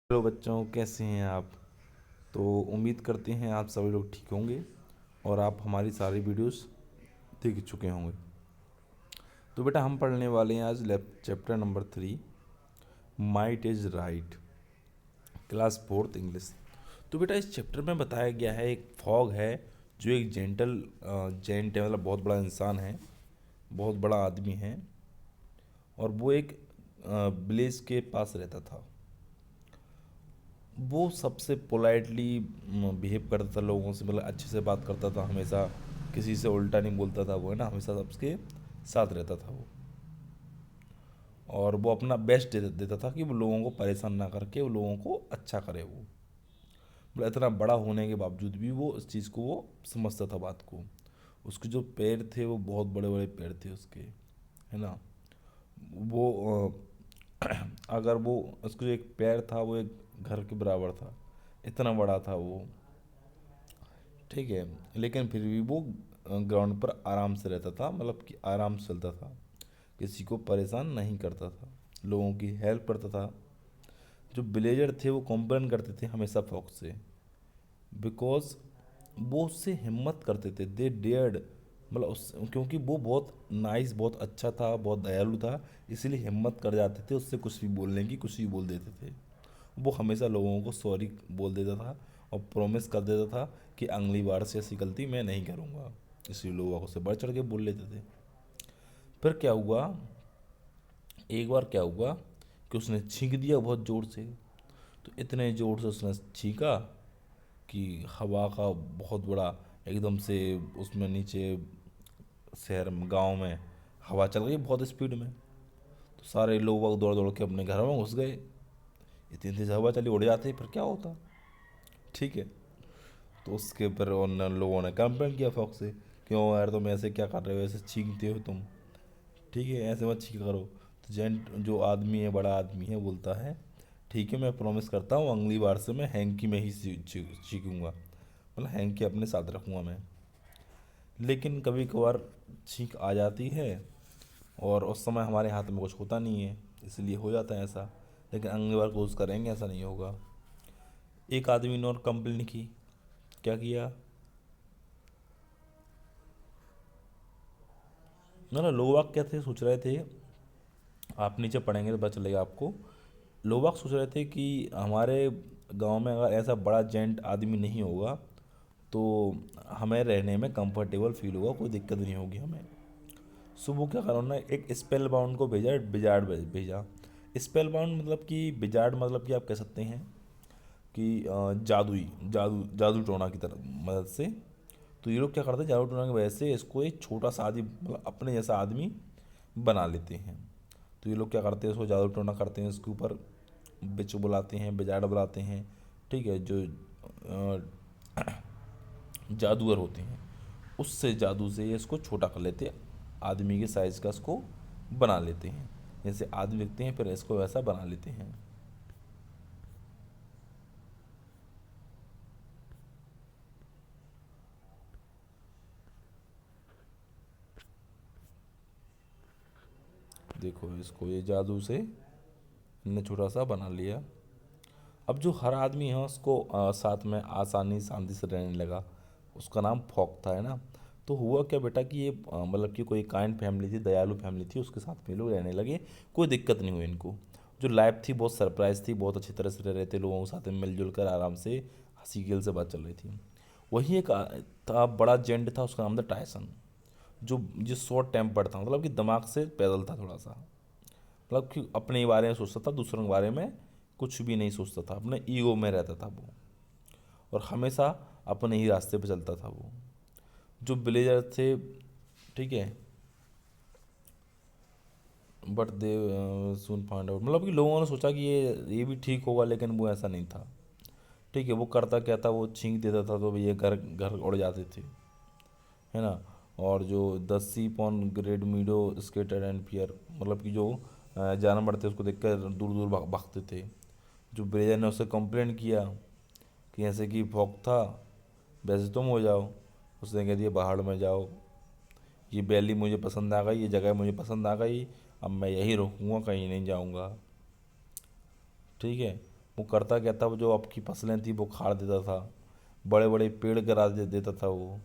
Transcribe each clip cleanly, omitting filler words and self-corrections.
Hello बच्चों, कैसे हैं आप। तो उम्मीद करते हैं आप सभी लोग ठीक होंगे और आप हमारी सारी वीडियोस देख चुके होंगे। तो बेटा हम पढ़ने वाले हैं आज chapter number 3, might is right, class 4th English. तो बेटा इस चैप्टर में बताया गया है, एक फॉग है जो एक जेंट है, मतलब बहुत बड़ा इंसान है, बहुत बड़ा आदमी है, और वो एक विलेज के पास रहता था। वो सबसे पोलाइटली बिहेव करता था लोगों से, मतलब अच्छे से बात करता था हमेशा, किसी से उल्टा नहीं बोलता था वो, है ना, हमेशा सबके साथ रहता था वो। और वो अपना बेस्ट देता था कि वो लोगों को परेशान ना करके वो लोगों को अच्छा करे। वो मतलब इतना बड़ा होने के बावजूद भी वो इस चीज़ को वो समझता था बात को। उसके जो पैर थे वो बहुत बड़े बड़े पैर थे उसके, है ना। वो अगर वो उसका जो एक पैर था वो एक घर के बराबर था, इतना बड़ा था वो, ठीक है। लेकिन फिर भी वो ग्राउंड पर आराम से रहता था, मतलब कि आराम से चलता था, किसी को परेशान नहीं करता था, लोगों की हेल्प करता था। जो विलेजर थे वो कंप्लेन करते थे हमेशा फॉक्स से, बिकॉज वो उससे हिम्मत करते थे, दे डेयर्ड, मतलब उस क्योंकि वो बहुत नाइस, बहुत अच्छा था, बहुत दयालु था, इसलिए हिम्मत कर जाते थे उससे कुछ भी बोलने की, कुछ भी बोल देते थे। वो हमेशा लोगों को सॉरी बोल देता था और प्रॉमिस कर देता था कि अगली बार से ऐसी गलती मैं नहीं करूँगा, इसलिए लोग उससे बढ़ चढ़ के बोल लेते थे। फिर क्या हुआ, एक बार क्या हुआ कि उसने छींक दिया बहुत ज़ोर से। तो इतने ज़ोर से उसने छींका कि हवा का बहुत बड़ा एकदम से उसमें नीचे शहर में, गांव में हवा चल गई बहुत स्पीड में। तो सारे लोग वक्त दौड़ दौड़ के अपने घरों में घुस गए। इतनी तेज हवा चली, उड़ जाते फिर क्या होता, ठीक है। तो उसके ऊपर उन लोगों ने कंप्लेंट किया फॉक्स से, क्यों यार तुम ऐसे क्या कर रहे हो, ऐसे छींकते हो तुम, ठीक है, ऐसे मत छींका करो। तो जेंट जो आदमी है, बड़ा आदमी है, बोलता है ठीक है, मैं प्रॉमिस करता हूँ अगली बार से मैं हैंकी में ही छींकूंगा, मतलब हैंकी अपने साथ रखूँगा मैं। लेकिन कभी कभार छींक आ जाती है और उस समय हमारे हाथ में कुछ होता नहीं है, इसलिए हो जाता है ऐसा। लेकिन अगली बार कोशिश करेंगे ऐसा नहीं होगा। एक आदमी ने और कंप्लेन की, क्या किया ना ना, लोग बाग क्या थे, सोच रहे थे, आप नीचे पढ़ेंगे तो पता चलेगा आपको। लोग बाग सोच रहे थे कि हमारे गांव में अगर ऐसा बड़ा जेंट आदमी नहीं होगा तो हमें रहने में कंफर्टेबल फील होगा, कोई दिक्कत नहीं होगी हमें। सो वो क्या करा उन्होंने, एक स्पेल बाउंड को भेजा, बिजार्ड भेजा। स्पेल बाउंड मतलब कि बिजार्ड, मतलब कि आप कह सकते हैं कि जादुई, जादू टोना की तरह मदद से। तो ये लोग क्या करते हैं, जादू टोना की वजह से इसको एक छोटा सा आदमी, मतलब अपने जैसा आदमी बना लेते हैं। तो ये लोग क्या करते हैं, इसको जादू टोना करते हैं, इसके ऊपर बिच बुलाते हैं, बिजार्ड बुलाते हैं, ठीक है, जो जादूगर होते हैं, उससे जादू से ये इसको छोटा कर लेते हैं, आदमी के साइज़ का इसको बना लेते हैं, जैसे आदमी लिखते हैं फिर इसको वैसा बना लेते हैं। देखो इसको ये जादू से इनने छोटा सा बना लिया। अब जो हर आदमी है उसको साथ में आसानी शांति से रहने लगा। उसका नाम फॉक था, है ना। तो हुआ क्या बेटा कि ये मतलब कि कोई काइंड फैमिली थी, दयालु फैमिली थी, उसके साथ में लोग रहने लगे, कोई दिक्कत नहीं हुई इनको। जो लाइफ थी बहुत सरप्राइज थी, बहुत अच्छी तरह से रह रहे थे, लोगों के साथ में मिलजुल कर आराम से हंसी खेल से बात चल रही थी। वहीं एक था, बड़ा जेंट था, उसका नाम था टायसन। जो शॉर्ट टेम्पर्ड था, मतलब कि दिमाग से पैदल था थोड़ा सा, मतलब कि अपने बारे में सोचता था, दूसरों के बारे में कुछ भी नहीं सोचता था, अपने ईगो में रहता था वो, और हमेशा अपने ही रास्ते पे चलता था वो। जो विलेजर थे, ठीक है, but they soon find out, मतलब कि लोगों ने सोचा कि ये भी ठीक होगा, लेकिन वो ऐसा नहीं था, ठीक है। वो करता क्या था, वो छींक देता था तो ये घर घर उड़ जाते थे, है ना। और जो the seep on grade meadow skater and pier, मतलब कि जो जानवर थे उसको देखकर दूर दूर भागते थे। जो ब्रेजर ने उससे कंप्लेंट किया कि ऐसे कि भौक था, वैसे तुम हो जाओ। उसने कह दिया पहाड़ में जाओ, ये वैली मुझे पसंद आ गई, ये जगह मुझे पसंद आ गई, अब मैं यहीं रुकूँगा, कहीं नहीं जाऊँगा, ठीक है। वो करता क्या था, वो जो आपकी फसलें थी वो खाड़ देता था, बड़े बड़े पेड़ गिरा देता था वो।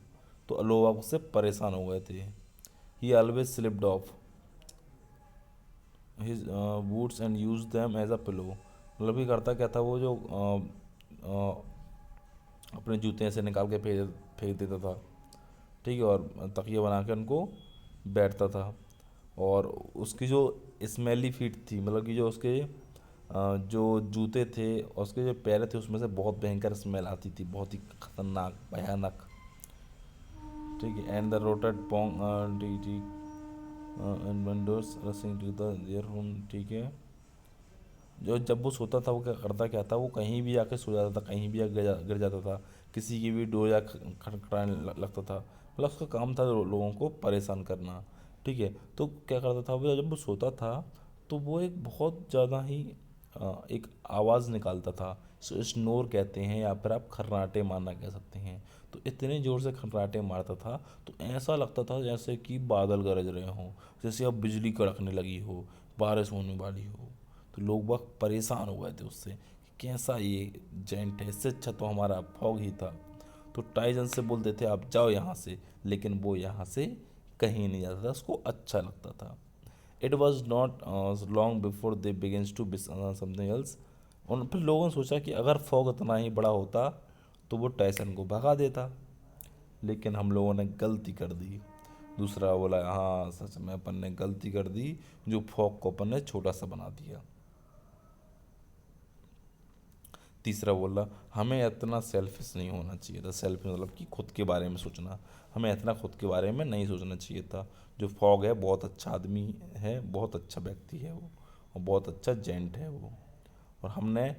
तो लोग उससे परेशान हो गए थे। He always slipped off his boots and used them as a pillow. मतलब कि करता क्या था वो, जो अपने जूते ऐसे निकाल के फेंक फेंक देता था, ठीक है, और तकिया बना के उनको बैठता था। और उसकी जो स्मेली फीट थी, मतलब कि जो उसके जो जूते थे और उसके जो पैर थे उसमें से बहुत भयंकर स्मेल आती थी, बहुत ही खतरनाक भयानक, ठीक है। And the rotted pong tea and windows rushing to the their room, ठीक है। जो जब वो सोता था वो क्या करता क्या था, वो कहीं भी आके सो जाता था, कहीं भी आके गिर जाता था, किसी की भी डोर या खटखटाने लगता था। मतलब उसका काम था लोगों को परेशान करना, ठीक है। तो क्या करता था वो, जब वो सोता था तो वो एक बहुत ज़्यादा ही एक आवाज़ निकालता था, स्नोर कहते हैं या फिर आप खर्राटे मारना कह सकते हैं। तो इतने ज़ोर से खर्राटे मारता था तो ऐसा लगता था जैसे कि बादल गरज रहे हों, जैसे अब बिजली कड़कने लगी हो, बारिश होने वाली हो। तो लोग बहुत परेशान हो गए थे उससे कि कैसा ये जेंट है, इससे अच्छा तो हमारा फॉग ही था। तो टाइजन से बोलते थे आप जाओ यहाँ से, लेकिन वो यहाँ से कहीं नहीं जाता था, उसको अच्छा लगता था। It was not long before they begins to something else. उन फिर लोगों ने सोचा कि अगर फॉग इतना ही बड़ा होता तो वो टाइसन को भगा देता, लेकिन हम लोगों ने गलती कर दी। दूसरा बोला हाँ सच में अपन ने गलती कर दी, जो फॉग को अपन ने छोटा सा बना दिया। तीसरा बोला हमें इतना सेल्फिश नहीं होना चाहिए था। सेल्फ मतलब कि खुद के बारे में सोचना, हमें इतना खुद के बारे में नहीं सोचना चाहिए था। जो फॉग है बहुत अच्छा आदमी है, बहुत अच्छा व्यक्ति है वो, और बहुत अच्छा जेंट है वो। और हमने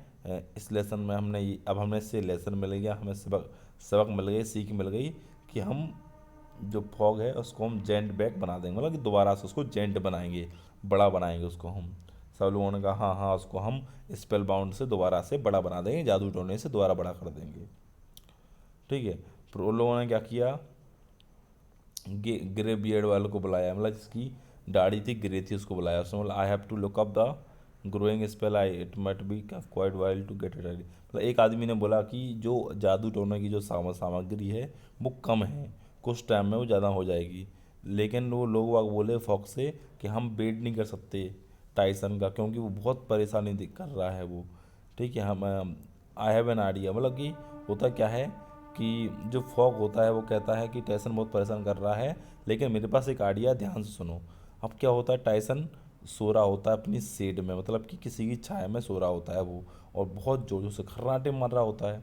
इस लेसन में अब हमें इससे लेसन मिल गया, हमें सबक सबक मिल गई, सीख मिल गई कि हम जो फॉग है उसको हम जेंट बैक बना देंगे, मतलब कि दोबारा से उसको जेंट बनाएंगे, बड़ा बनाएंगे उसको हम। सब लोगों ने कहा हाँ हाँ, उसको हम स्पेल बाउंड से दोबारा से बड़ा बना देंगे, जादू टोने से दोबारा बड़ा कर देंगे, ठीक है। फिर उन लोगों ने क्या किया, ग्रे बियर्ड वाले को बुलाया, मतलब जिसकी दाढ़ी थी ग्रे थी उसको बुलाया। उसने बोला I have to look up the growing spell, I it might be quite wild to get it ready. मतलब एक आदमी ने बोला कि जो जादू टोने की जो सामग्री है वो कम है, कुछ टाइम में वो ज़्यादा हो जाएगी। लेकिन वो लोग वाग बोले फॉक्स से कि हम वेट नहीं कर सकते टाइसन का, क्योंकि वो बहुत परेशानी कर रहा है वो, ठीक है। हम आई हैव एन आइडिया, मतलब कि होता क्या है कि जो फॉग होता है वो कहता है कि टाइसन बहुत परेशान कर रहा है, लेकिन मेरे पास एक आइडिया, ध्यान से सुनो। अब क्या होता है, टाइसन सो रहा होता है अपनी शेड में, मतलब कि किसी की छाया में सो रहा होता है वो, और बहुत जोर जोर से खर्राटे मार रहा होता है,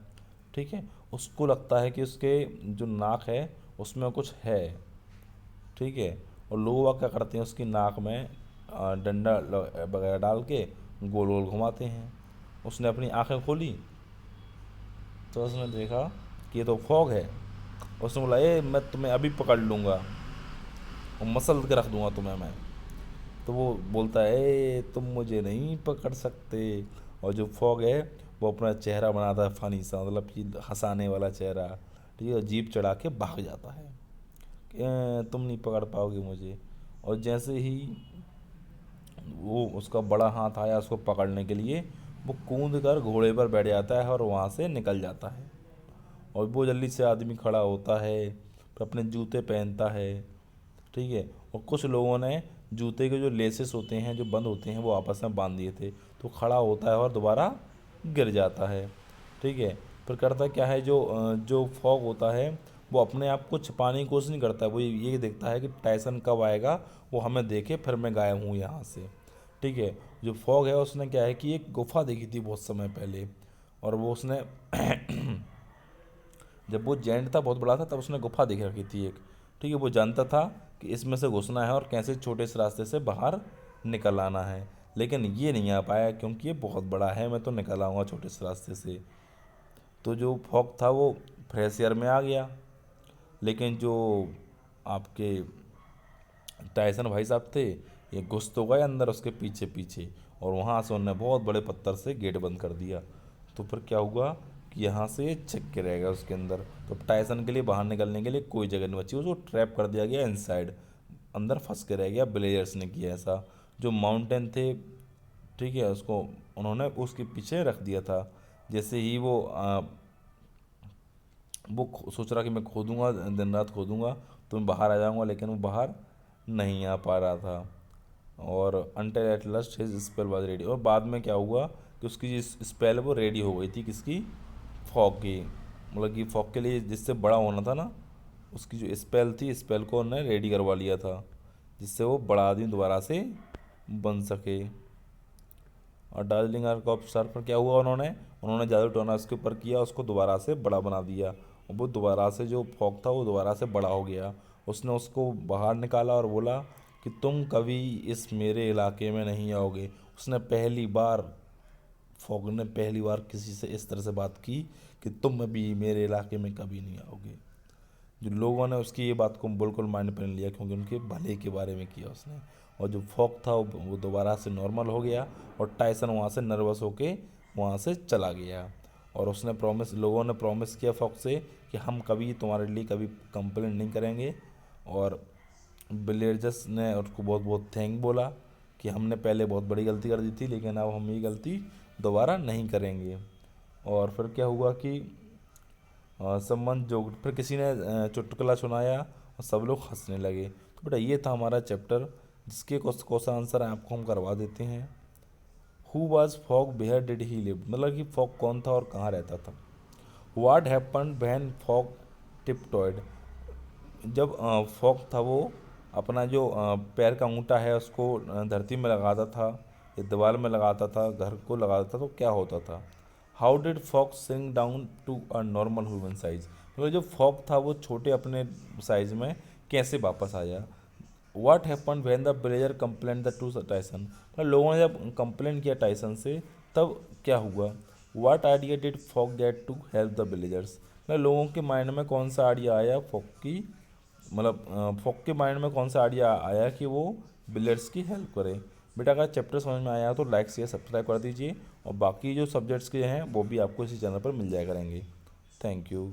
ठीक है। उसको लगता है कि उसके जो नाक है उसमें कुछ है, ठीक है। और लोग वह क्या करते हैं, उसकी नाक में डंडा वगैरह डाल के गोल गोल घुमाते हैं। उसने अपनी आंखें खोली तो उसने देखा कि ये तो फॉग है। उसने बोला ए मैं तुम्हें अभी पकड़ लूँगा और मसल के रख दूंगा तुम्हें मैं। तो वो बोलता है ए तुम मुझे नहीं पकड़ सकते। और जो फॉग है वो अपना चेहरा बनाता है फनी सा, मतलब कि हंसाने वाला चेहरा, ठीक है, जीप चढ़ा के भाग जाता है कि तुम नहीं पकड़ पाओगे मुझे। और जैसे ही वो उसका बड़ा हाथ आया उसको पकड़ने के लिए, वो कूद कर घोड़े पर बैठ जाता है और वहाँ से निकल जाता है। और वो जल्दी से आदमी खड़ा होता है, फिर अपने जूते पहनता है, ठीक है। और कुछ लोगों ने जूते के जो लेसेस होते हैं जो बंद होते हैं वो आपस में बांध दिए थे, तो खड़ा होता है और दोबारा गिर जाता है, ठीक है। फिर करता क्या है, जो फॉग होता है वो अपने आप को छिपाने की कोशिश नहीं करता है, वो ये देखता है कि टाइसन कब आएगा, वो हमें देखे फिर मैं गायब हूँ यहाँ से, ठीक है। जो फॉग है उसने क्या है कि एक गुफा देखी थी बहुत समय पहले, और वो उसने जब वो जेंट था बहुत बड़ा था तब उसने गुफा देख रखी थी एक, ठीक है। वो जानता था कि इसमें से घुसना है और कैसे छोटे से रास्ते से बाहर निकल आना है, लेकिन ये नहीं आ पाया क्योंकि ये बहुत बड़ा है, मैं तो निकल आऊँगा छोटे से रास्ते से। तो जो फॉग था वो फ्रेश एयर में आ गया, लेकिन जो आपके टाइसन भाई साहब थे ये घुस तो गए अंदर उसके पीछे पीछे, और वहाँ से उन्होंने बहुत बड़े पत्थर से गेट बंद कर दिया। तो फिर क्या हुआ कि यहाँ से ये छिप के रह गया उसके अंदर। तो टाइसन के लिए बाहर निकलने के लिए कोई जगह नहीं बची, उसको ट्रैप कर दिया गया इनसाइड, अंदर फंस के रह गया। ब्लेजर्स ने किया ऐसा, जो माउंटेन थे, ठीक है, उसको उन्होंने उसके पीछे रख दिया था। जैसे ही वो सोच रहा कि मैं खोदूंगा, दिन रात खोदूंगा तो मैं बाहर आ जाऊंगा, लेकिन वो बाहर नहीं आ पा रहा था। और until at last his spell was ready. और बाद में क्या हुआ कि उसकी जो स्पेल है वो रेडी हो गई थी, किसकी? फॉग की। मतलब कि फॉग के लिए जिससे बड़ा होना था ना, उसकी जो स्पेल थी, स्पेल को उन्होंने रेडी करवा लिया था, जिससे वो बड़ा आदमी दोबारा से बन सके। और दार्जिलिंग आर्क ऑफ स्टार पर क्या हुआ, उन्होंने उन्होंने जादू टोना उसके ऊपर किया, उसको दोबारा से बड़ा बना दिया, और वो दोबारा से जो फॉग था वो दोबारा से बड़ा हो गया। उसने उसको बाहर निकाला और बोला कि तुम कभी इस मेरे इलाके में नहीं आओगे। उसने पहली बार, फॉग ने पहली बार किसी से इस तरह से बात की कि तुम भी मेरे इलाके में कभी नहीं आओगे। जो लोगों ने उसकी ये बात को बिल्कुल माइंड पर नहीं लिया, क्योंकि उनके भले के बारे में किया उसने। और जो फॉग था वो दोबारा से नॉर्मल हो गया, और टाइसन वहाँ से नर्वस होके वहाँ से चला गया। और उसने प्रॉमिस, लोगों ने प्रॉमिस किया फॉग से कि हम कभी तुम्हारे लिए कभी कंप्लेंट नहीं करेंगे। और विलेजर्स ने उसको बहुत बहुत थैंक बोला कि हमने पहले बहुत बड़ी गलती कर दी थी, लेकिन अब हम ये गलती दोबारा नहीं करेंगे। और फिर क्या हुआ कि संबंध जो फिर किसी ने चुटकुला सुनाया और सब लोग हंसने लगे। तो बेटा ये था हमारा चैप्टर, जिसके क्वेश्चन आंसर आपको हम करवा देते हैं। Who was Fog, where did he live, मतलब कि फॉग कौन था और कहाँ रहता था। What happen when Fog tiptoed, जब फॉग था वो अपना जो पैर का अंगूठा है उसको धरती में लगाता था या दीवार में लगाता था, घर को लगाता था, तो क्या होता था। How did Fog sink down to a normal human size, मतलब जो फॉग था वो छोटे अपने साइज में कैसे वापस आया। What happen when the villager complain the two Tyson, मतलब लोगों ने जब कंप्लेन किया टाइसन से तब क्या हुआ। What idea did Fog get to help the villagers, मतलब लोगों के माइंड में कौन सा आइडिया आया फॉग की, मतलब फॉग के माइंड में कौन सा आइडिया आया कि वो विलेजर्स की हेल्प करे। बेटा अगर चैप्टर समझ में आया तो लाइक शेयर सब्सक्राइब कर दीजिए, और बाकी जो सब्जेक्ट्स के हैं वो भी आपको इसी चैनल पर मिल जाया करेंगे। Thank you.